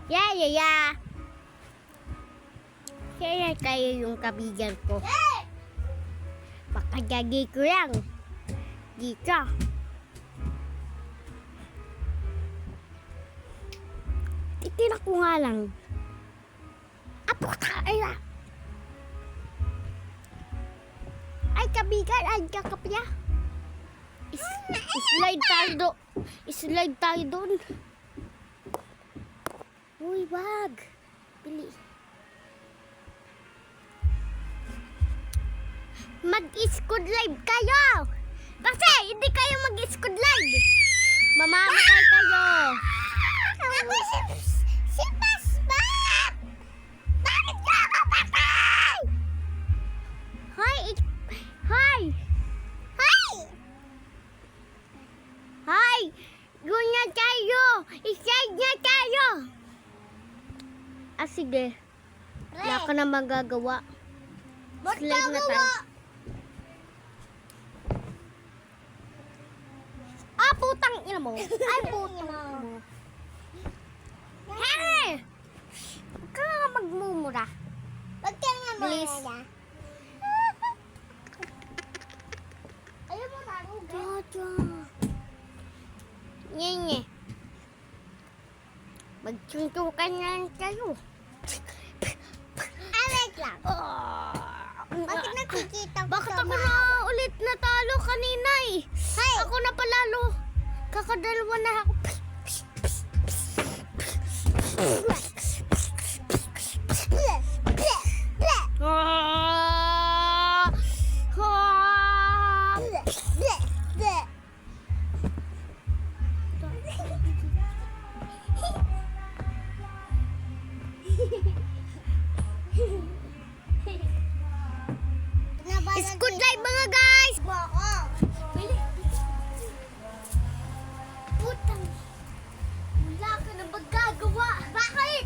Yeah. Kaya kayo yung kabigan ko. Baka gagi ko lang. Dito. Itinak ko nga lang. Apo ka, ay, kabigan, ay, kakapya. Slide tayo doon. Uy, wag. Pili. Mag-squad live kayo. Kasi hindi kayo mag-squad live. Mamamatay kayo. Ako si Paspak! Bakit ka ako patay? Hi. Guna tayo. Slide na tayo. Sige. Wala ka na magagawa. Slide na tayo. Putang ina mo. Ay, putang ina mo. Hey! Huwag ka nga magmumura. Huwag ka nga Please. muna. Ayaw mo marunong. Nye. Magsuntukan na lang tayo. Wait lang. Bakit nakikita ko Bakit sa ako na ulit natalo kanina eh? Hey! Ako na palalo. Kakadalawa na ako. Squad live mga guys! Putang! Wala ka na magagawa! Bakit?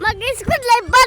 Mag-school life ba